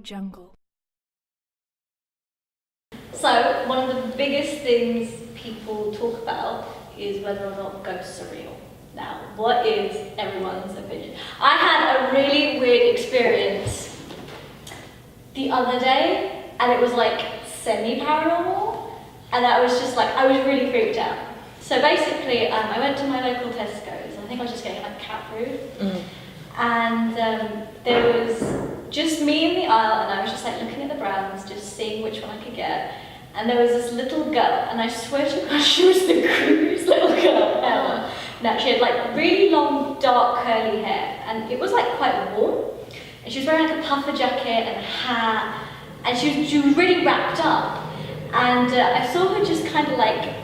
jungle. So, one of the biggest things people talk about is whether or not ghosts are real. Now, what is everyone's opinion? I had a really weird experience the other day, and it was like semi-paranormal, and I was just like, I was really freaked out. So basically, I went to my local Tesco's. I think I was just getting like cat food, and there was just me in the aisle, and I was just like looking at the brands, just seeing which one I could get. And there was this little girl, and I swear to God, she was the creepiest little girl ever. Now, she had like really long, dark, curly hair, and it was like quite warm. And she was wearing like a puffer jacket and a hat, and she was really wrapped up. And I saw her just kind of like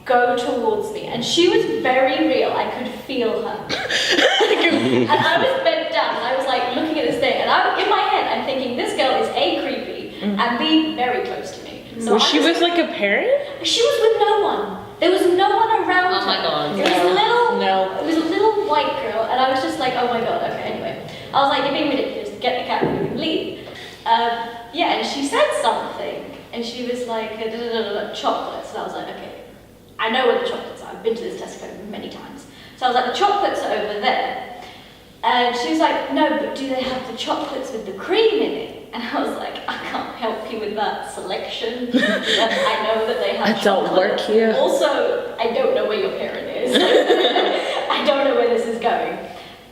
go towards me, and she was very real. I could feel her. And I was bent down, and I was like looking at this thing, and in my head, I'm thinking this girl is A, creepy, and B, very close to me. So was she with like a parent? She was with no one. There was no one around her. Oh my God. It was a little white girl, and I was just like, oh my God, okay, anyway. I was like, you're being ridiculous, get the cat food and leave. Yeah, and she said something, and she was like, chocolates, and I was like, okay, I know where the chocolates are. I've been to this Tesco many times. So I was like, the chocolates are over there. And she was like, no, but do they have the chocolates with the cream in it? And I was like, I can't help you with that selection. I know that they have I don't work here. Also, I don't know where your parent is. I don't know where this is going.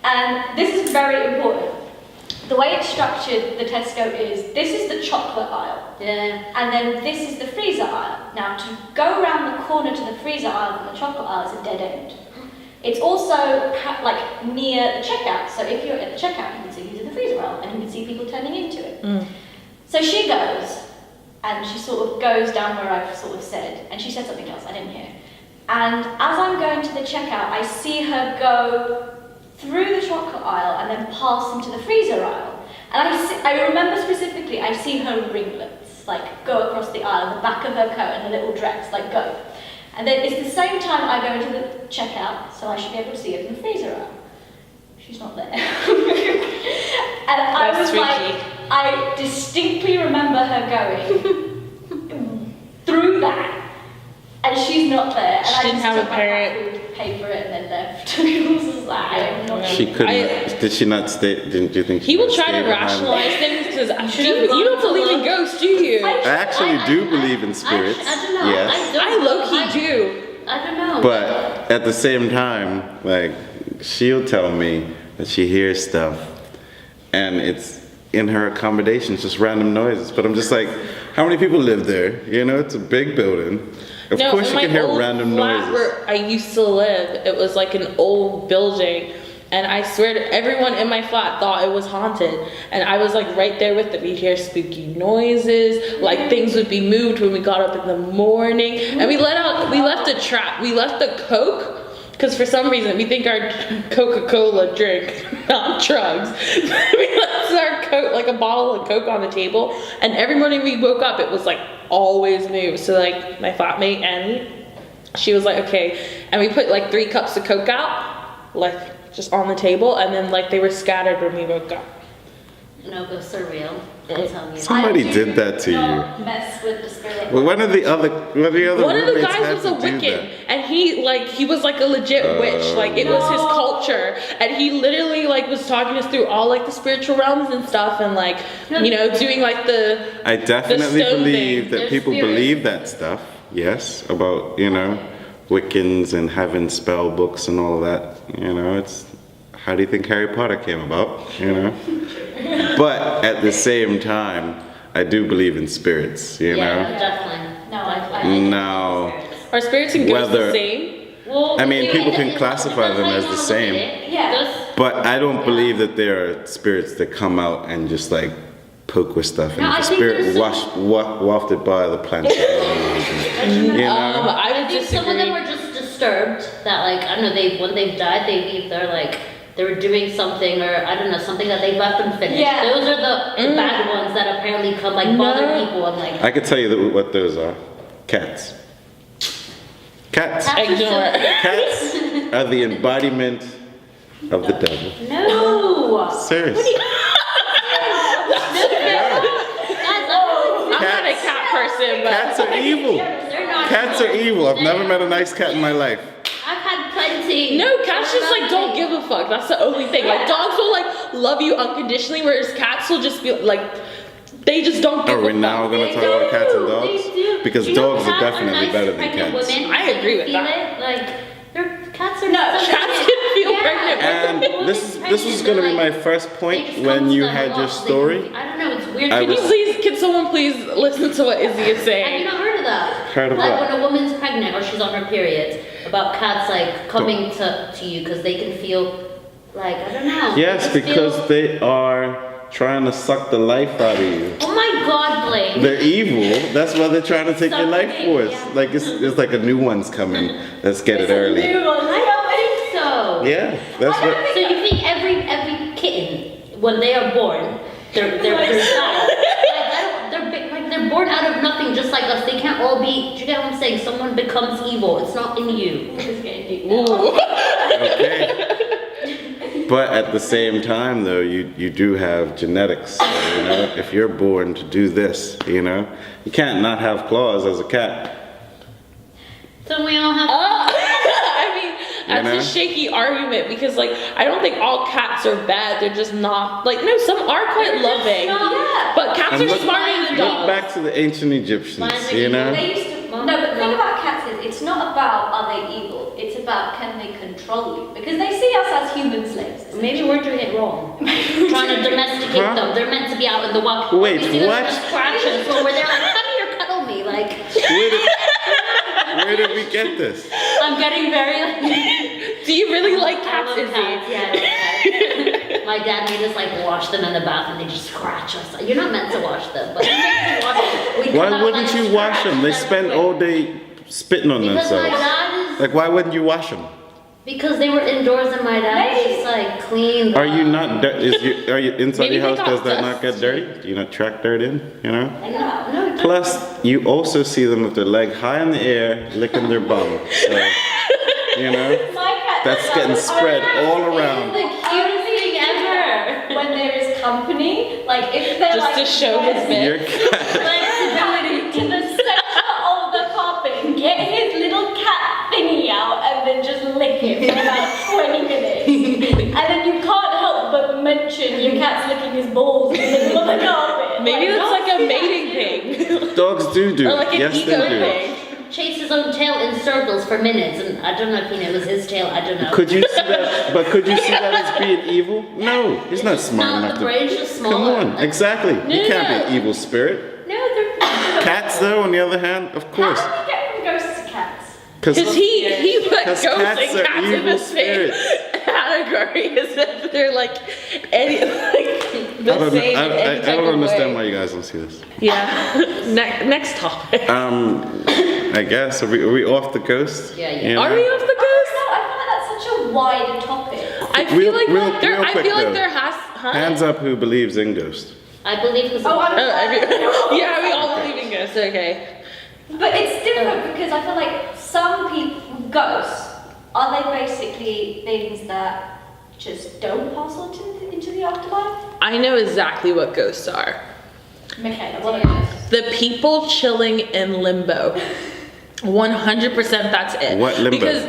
And this is very important. The way it's structured, the Tesco is, this is the chocolate aisle. Yeah. And then this is the freezer aisle. Now, to go around the corner to the freezer aisle from the chocolate aisle is a dead end. It's also like near the checkout, so if you're at the checkout, you can see who's in the freezer aisle, and you can see people turning into it. So she goes, and she sort of goes down where I've sort of said, and she said something else, I didn't hear. And as I'm going to the checkout, I see her go through the chocolate aisle and then pass into the freezer aisle. And I remember specifically, I see her ringlets, like go across the aisle, the back of her coat and her little dress, like go. And then it's the same time I go into the checkout, so I should be able to see her in the freezer aisle. She's not there. And I was like, I distinctly remember her going through that, and she's not there. And She didn't have a parent. Paid for it and then left. It was like, I'm not She couldn't. Did she not stay? Didn't you think He will try to stay behind? rationalize things because you don't believe in ghosts, do you? I actually do believe in spirits. I don't know. Yes. I low-key do. I don't know. But at the same time, like, she'll tell me that she hears stuff, and it's in her accommodations, just random noises. But I'm just like, how many people live there? You know, it's a big building. Of course you can hear random noises. Where I used to live, it was like an old building, and I swear to everyone in my flat thought it was haunted, and I was like right there with them. We'd hear spooky noises, like things would be moved when we got up in the morning, and we left a trap. We left the Coke. Because for some reason, we think our Coca-Cola drink, not drugs. We left our Coke, like a bottle of Coke on the table. And every morning we woke up, it was like always moved. So like my flatmate, Annie, she was like, okay. And we put like 3 cups of Coke out, like just on the table. And then like they were scattered when we woke up. No, ghosts are real. That's how you Somebody did that to you. mess with the spirit. Well, one of the other One of the guys was a Wiccan, and he was like a legit witch. Like it was his culture, and he literally like was talking us through all like the spiritual realms and stuff, and like doing like the. I definitely stone believe thing. that There's people spirits. believe that stuff. Yes, about Wiccans and having spell books and all that. It's how do you think Harry Potter came about? But at the same time, I do believe in spirits. Yeah, definitely. No, I Now, Are spirits and ghosts Whether- the same? Well, I mean, people can classify them as the same. Yeah. but I don't believe that there are spirits that come out and just like poke with stuff, and No, the I think spirit there's wafted by the plants. I I would think some of them disagree. were just disturbed. That like I don't know. When they've died, they're like they were doing something or I don't know something that they left unfinished. Yeah. Those are the bad ones that apparently come like bother people and like. I could tell you what those are. Cats. Cats. Ignore it. Cats are the embodiment of the devil. No. Seriously. person, but Cats are evil. They're not. Cats are evil. I've never met a nice cat in my life. I've had plenty. no, cats just like don't give a fuck. That's the only thing. Like dogs will like love you unconditionally, whereas cats will just be like, they just don't give Are a we now fuck. going to talk about cats and dogs? They do. Because You know, dogs are cats definitely nice better than pregnant cats. Women, I agree with feel that. It, like, cats are No, so cats pregnant. can feel pregnant. And this was going to be my first point when you had your story. I don't know, it's weird. I Can you was- please, can someone please listen to what Izzy is Have you saying? not heard of that? Heard of like what? when a woman's pregnant or she's on her period, about cats like coming to you because they can feel like, I don't know. Yes, they just because feel, they are trying to suck the life out of you. oh my God, Blaine. They're evil. That's why they're trying to take your life Sucking, force. yeah. Like it's like a new one's coming. Let's get it early. I don't think so. Yeah, that's what. So you think every kitten, when they are born, they're bad. They're born out of nothing, just like us. They can't all be. Do you get what I'm saying? Someone becomes evil. It's not in you. It's getting deep. Ooh. Okay. But at the same time, though, you do have genetics. So, you know, if you're born to do this, you know, you can't not have claws as a cat. So we all have. I mean, that's know? a shaky argument because, like, I don't think all cats are bad. They're just not, like, no, some are quite loving. Yeah. But cats And are look- smarter than Look dogs. back to the ancient Egyptians, Mine's you know. They used to, no, but the thing about cats is it's not about are they evil, it's about can they control you. Because they see us as human slaves. Maybe we're doing it wrong. Trying to domesticate Huh? them. They're meant to be out in the wild. Wait, We see them what? just scratching. So we're there like, come here, cuddle me. Like, Where did we get this? I'm getting very like. Do you really like I cats, love Izzy? cats, yeah, I love cats. My dad made us like wash them in the bath and they just scratch us. You're not meant to wash them, but you're meant to wash them. We Why come out, wouldn't like, you wash them? They scratched spend everywhere. all day spitting on Because my themselves. dad is. Like, why wouldn't you wash them? Because they were indoors and my dad was Maybe. just like clean. Are you not? Are you inside Maybe your they house? got Does that not dust. get dirty? Do you not track dirt in? You know. No. Plus, you also see them with their leg high in the air, licking their bum. So, you know, My cat that's does that getting with- spread all It's around. the cutest thing ever. When there is company, like if they're Just like to show his bit. Your cat. flexibility to the center of the carpet, get his little cat thingy out, and then just lick it for about 20 minutes. And then you can't help but mention your cat's licking his balls in the middle of the carpet. Maybe that's dogs like a do that mating too. thing. Dogs do. Or like an Yes, ego they do. thing. Chase his own tail in circles for minutes, and I don't know if it was his tail. I don't know. Could you see that? But could you see that as being evil? No, he's not smart No, enough the to. brain's just Come smaller. on, exactly. You can't be an evil spirit. No, they're Cats, though, on the other hand, of course, How do you get from ghosts to cats? Because he put Because ghosts cats and are cats in evil the same category as if they're like any like the I don't, same in I any type don't of understand way. why you guys don't see this. Yeah. Next topic. I guess are we off the coast? Yeah. You know? Are we off the No, coast? I feel like that's such a wide topic. I feel Real- like real- there. real I quick, feel like though. there has. Huh? Hands up who believes in ghosts. I believe because Oh, Yeah, we all believe in ghosts. Okay. But it's different because I feel like some people, ghosts, are they basically things that just don't pass on into the afterlife? I know exactly what ghosts are. Michaela, what are ghosts? The people chilling in limbo. 100% that's it. What limbo? Because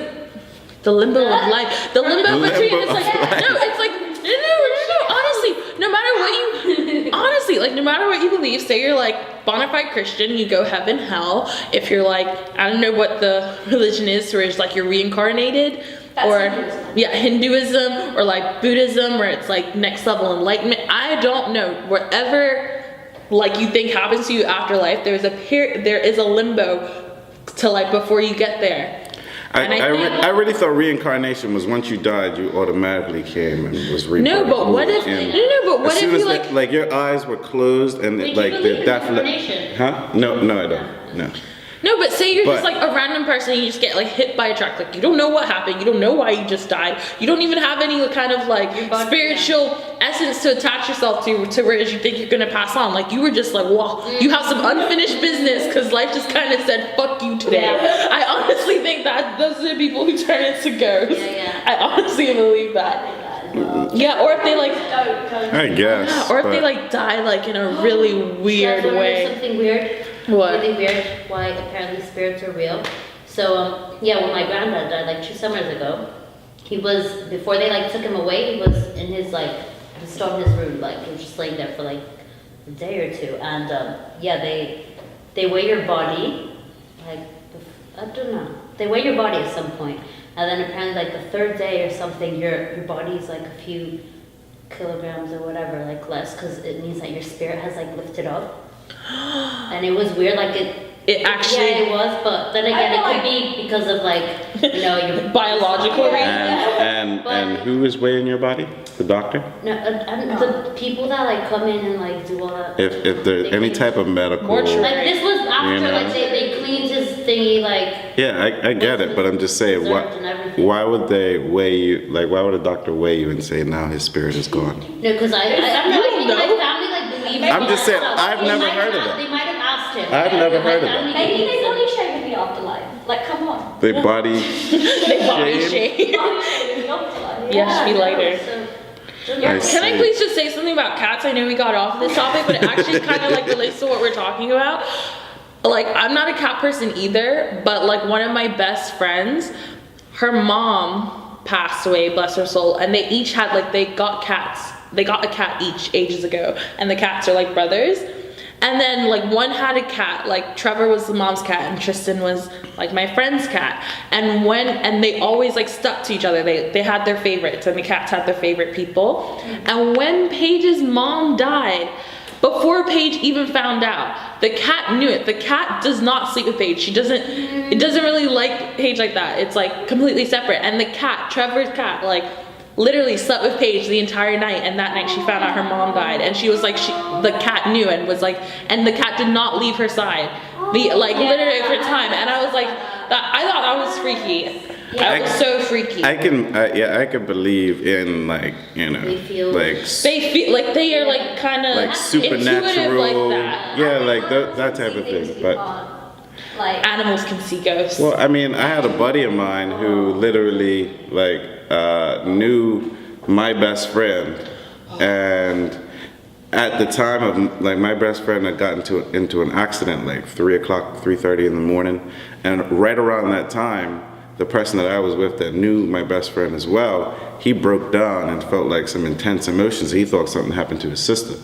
the limbo of life. The limbo Limbo between it's of like life. no, it's like no, honestly, no matter what you honestly, like no matter what you believe, say you're like bona fide Christian, you go heaven, hell. If you're like, I don't know what the religion is, where it's like you're reincarnated. That's Or Hinduism. yeah, Hinduism or like Buddhism where it's like next level enlightenment. I don't know. Whatever like you think happens to you after life, there is a limbo to like before you get there. And I think- I really thought reincarnation was once you died, you automatically came and was rebirthed. No, but what if And but what as if soon as you that- like your eyes were closed and Wait, like you they're believe in definitely reincarnation? huh? No, I don't. No. no, but say you're just But- like a random person and you just get like hit by a truck. Like you don't know what happened. You don't know why you just died. You don't even have any kind of like Your body- spiritual essence to attach yourself to whereas you think you're gonna pass on. Like you were just like, wow, you have some unfinished business because life just kind of said fuck you today. Yeah. I honestly think that those are the people who turn into ghosts. Yeah. I honestly believe that. Yeah, or if they like Don't. I guess. or if they but like die like in a really You guys weird wanna know way. something weird? What? Really weird why apparently spirits are real. So, yeah, when my granddad died, like 2 summers ago, he was, before they like took him away, he was in his like, still in his room, like he was just laying there for like a day or two. And yeah, they weigh your body, like, I don't know, they weigh your body at some point. And then apparently like the 3rd day or something, your body's like a few kilograms or whatever, like less, because it means that your spirit has like lifted up. And it was weird, like It actually. yeah, it was, but then again, it could be because of like, you know, your Biological reasons. And who is weighing your body? The doctor? No, and the people that like come in and like do all that. If there's any type of medical. Mortuary. Like this was after You know. like they cleaned his thingy like. Yeah, I get it, but I'm just saying, Preserved and everything. why would they weigh you? Like, why would a doctor weigh you and say now his spirit is gone? No, because I don't know. I think my family like believed. I'm just saying, I've They never might heard have- of that. They might have asked him. I've never heard of that. My family Maybe they believes body it. shame in the afterlife. Like, come on. They body. They body Shame. shame. Body shame in the afterlife. Yeah, should be no, lighter. so- I Can I see. please just say something about cats? I know we got off this topic, but it actually kind of like relates to what we're talking about. Like, I'm not a cat person either, but like one of my best friends, her mom passed away, bless her soul, and they each had like, they got cats. They got a cat each ages ago, and the cats are like brothers. And then like one had a cat, like Trevor was the mom's cat and Tristan was like my friend's cat. And they always like stuck to each other. They had their favorites and the cats had their favorite people. And when Paige's mom died, before Paige even found out, the cat knew it. The cat does not sleep with Paige. It doesn't really like Paige like that. It's like completely separate. And the cat, Trevor's cat, like literally slept with Paige the entire night, and that night she found out her mom died, and she was like, the cat knew and was like, and the cat did not leave her side, literally for time, and I was like, I thought that was freaky. That was so freaky. I can believe in like, you know, They feel- like They feel like they are like kind of like supernatural, like that. yeah, like that type of thing. But Like, Animals can see ghosts. well, I mean, I had a buddy of mine who literally like knew my best friend, and at the time of like my best friend had gotten into an accident like 3:30 in the morning, and right around that time, the person that I was with that knew my best friend as well, he broke down and felt like some intense emotions. He thought something happened to his sister,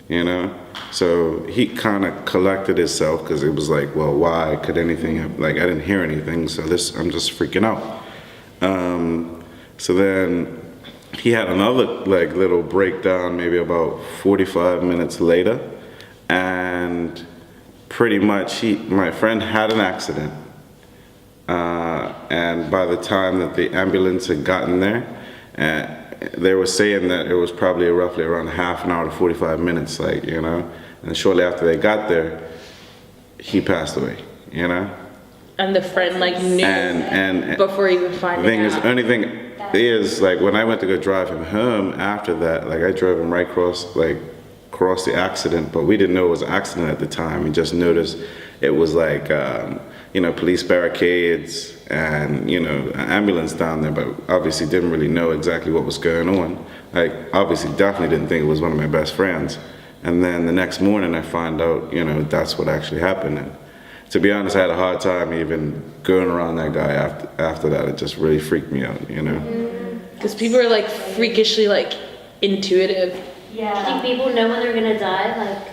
you know? So he kind of collected himself, because it was like, well, why could anything happen? Like, I didn't hear anything, so I'm just freaking out. So then he had another like little breakdown maybe about 45 minutes later, and pretty much my friend had an accident, and by the time that the ambulance had gotten there, they were saying that it was probably roughly around half an hour to 45 minutes, like, you know, and shortly after they got there, he passed away, you know. And the friend like knew And before even the finding thing is, out. only thing is, like, when I went to go drive him home after that, like, I drove him right across the accident, but we didn't know it was an accident at the time. We just noticed it was like, you know, police barricades and, you know, an ambulance down there, but obviously didn't really know exactly what was going on. Like, obviously definitely didn't think it was one of my best friends. And then the next morning I find out, you know, that's what actually happened. And to be honest, I had a hard time even going around that guy after that. It just really freaked me out, you know? Because people are like freakishly like intuitive. Do you yeah. think people know when they're gonna die? Like,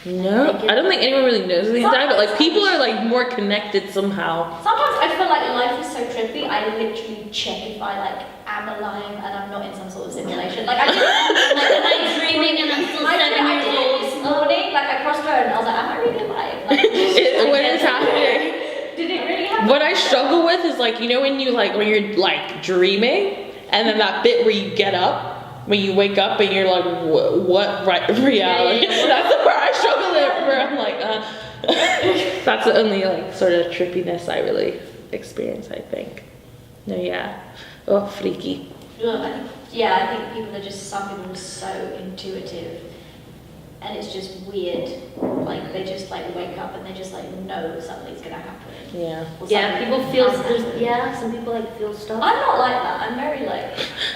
No, I don't think anyone really knows when they die, but like people are like more connected somehow. Sometimes I feel like life is so trippy, I literally check if I like am alive and I'm not in some sort of simulation. Like I did, like am I dreaming and I'm still I 7 did years it old? this morning, like I crossed road and I was like, am I really alive? Like, What is happening? did it really happen? What I struggle with is like, you know, when you're like dreaming, and then that bit where you get up, when you wake up and you're like, what reality? Yeah. That's the part I struggle with, where I'm like, that's the only like sort of trippiness I really experience, I think. No, yeah. Oh, freaky. Yeah, I think people are just, some people are so intuitive and it's just weird. Like they just like wake up and they just like know something's gonna happen. Yeah. Or Yeah, something people feel, can happen. some people like feel stuff. I'm not like that. I'm very like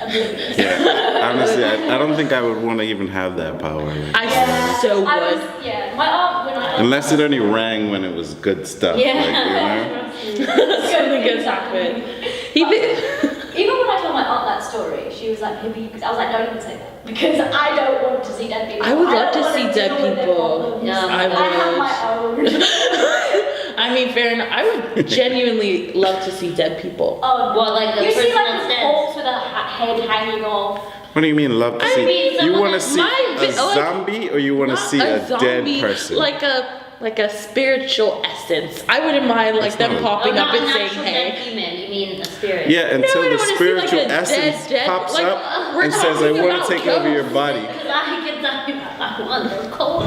oblivious. Yeah, honestly, I don't think I would want to even have that power. Like, I so I would. was, yeah, my aunt when I unless it only rang when it was good stuff. Like, you know? Something good's happened. He Even when I told my aunt that story, she was like, I was like, don't even say that. Because I don't want to see dead people. I would love don't to see wanna dead deal with their people. problems. Yeah, I have would. my own. I mean, fair enough. I would genuinely love to see dead people. Oh, Well, like a you see person like that's a dead. corpse with a head hanging off. What do you mean love to I see? mean, You someone want to that- see a like, zombie or you want to Not see a zombie, dead person? like a spiritual essence. I wouldn't mind like them not- popping not up and an saying, actual dead "Hey." human, you mean a spirit. Yeah, until I don't the wanna see, like, spiritual a dead- essence dead- pops like, up we're and says, I talking want about to take over your ghosts. body. Because I get that, I wonder, cold.